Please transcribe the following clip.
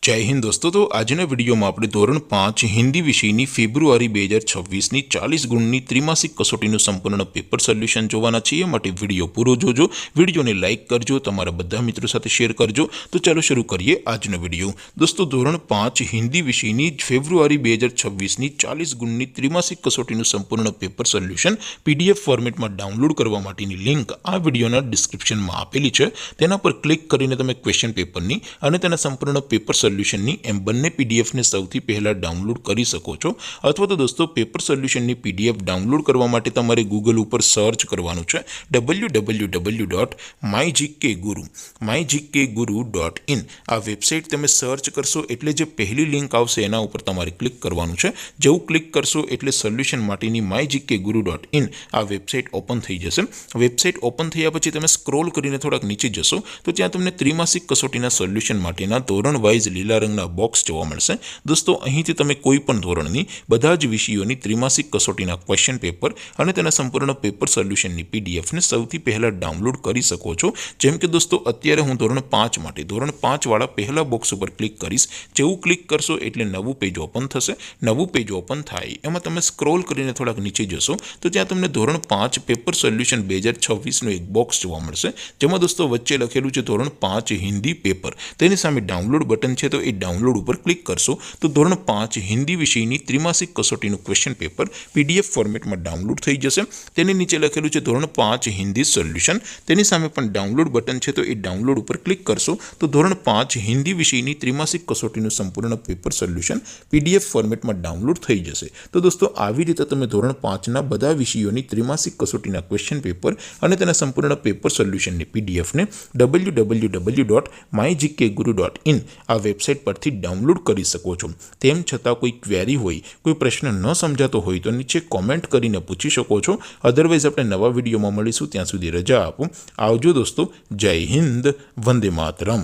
जय हिंद दोस्तों। तो આજના વિડીયોમાં આપણે ધોરણ 5 હિન્દી વિષયની ફેબ્રુઆરી 2026ની 40 ગુણની ત્રિમાસિક કસોટીનું સંપૂર્ણ પેપર સોલ્યુશન જોવાના છીએ। માટે વિડીયો પૂરો જોજો, વિડીયોને લાઇક કરજો, તમારા બધા મિત્રો સાથે શેર કરજો। તો ચાલો શરૂ કરીએ આજનો વિડીયો। દોસ્તો ધોરણ 5 હિન્દી વિષયની ફેબ્રુઆરી 2026ની 40 ગુણની ત્રિમાસિક કસોટીનું સંપૂર્ણ પેપર સોલ્યુશન પીડીએફ ફોર્મેટમાં ડાઉનલોડ કરવા માટેની લિંક આ વિડીયોના ડિસ્ક્રિપ્શનમાં આપેલી છે। તેના પર ક્લિક કરીને તમે ક્વેશ્ચન પેપરની અને તેના સંપૂર્ણ પેપર સોલ્યુશનની એમ બંને પીડીએફને સૌથી પહેલાં ડાઉનલોડ કરી શકો છો। અથવા તો દોસ્તો પેપર સોલ્યુશનની પીડીએફ ડાઉનલોડ કરવા માટે તમારે ગૂગલ ઉપર સર્ચ કરવાનું છે www.mygkguru.in। આ વેબસાઇટ તમે સર્ચ કરશો એટલે જે પહેલી લિંક આવશે એના ઉપર તમારે ક્લિક કરવાનું છે। જેવું ક્લિક કરશો એટલે સોલ્યુશન માટેની mygkguru.in આ વેબસાઇટ ઓપન થઈ જશે। વેબસાઇટ ઓપન થયા પછી તમે સ્ક્રોલ કરીને થોડાક નીચે જશો તો ત્યાં તમને ત્રિમાસિક કસોટીના સોલ્યુશન માટેના ધોરણ વાઇઝ લીલા રંગના બોક્સ જોવા મળશે। દોસ્તો અહીંથી તમે કોઈ પણ ધોરણની બધા જ વિષયોની ત્રિમાસિક કસોટીના ક્વેશ્ચન પેપર અને તેના સંપૂર્ણ પેપર સોલ્યુશનની પીડીએફને સૌથી પહેલાં ડાઉનલોડ કરી શકો છો। જેમ કે દોસ્તો અત્યારે હું ધોરણ 5 માટે ધોરણ 5 વાળા પહેલા બોક્સ ઉપર ક્લિક કરીશ। જેવું ક્લિક કરશો એટલે નવું પેજ ઓપન થશે। નવું પેજ ઓપન થાય એમાં તમે સ્ક્રોલ કરીને થોડાક નીચે જશો તો ત્યાં તમને ધોરણ 5 પેપર સોલ્યુશન 2026નું એક બોક્સ જોવા મળશે। જેમાં દોસ્તો વચ્ચે લખેલું છે ધોરણ 5 હિન્દી પેપર। તેની સામે ડાઉનલોડ બટન છે તો એ ડાઉનલોડ ઉપર ક્લિક કરશો તો ધોરણ 5 હિન્દી વિષયની ત્રિમાસિક કસોટીનું ક્વેશ્ચન પેપર પીડીએફ ફોર્મેટમાં ડાઉનલોડ થઈ જશે। તેની નીચે લખેલું છે ધોરણ 5 હિન્દી સોલ્યુશન। તેની સામે પણ ડાઉનલોડ બટન છે તો એ ડાઉનલોડ ઉપર ક્લિક કરશો તો ધોરણ 5 હિન્દી વિષયની ત્રિમાસિક કસોટીનું સંપૂર્ણ પેપર સોલ્યુશન પીડીએફ ફોર્મેટમાં ડાઉનલોડ થઈ જશે। તો દોસ્તો આવી રીતે તમે ધોરણ 5ના બધા વિષયોની ત્રિમાસિક કસોટીના ક્વેશ્ચન પેપર અને તેના સંપૂર્ણ પેપર સોલ્યુશનની પીડીએફને www.mygkguru.in આ વેબસાઇટ પરથી ડાઉનલોડ કરી શકો છો। તેમ છતાં કોઈ ક્વેરી હોય, કોઈ પ્રશ્ન ન સમજાતો હોય તો નીચે કોમેન્ટ કરીને પૂછી શકો છો। અધરવાઇઝ આપણે નવા વિડીયોમાં મળીશું, ત્યાં સુધી રજા આપો। આવજો દોસ્તો। જય હિન્દ, વંદે માતરમ।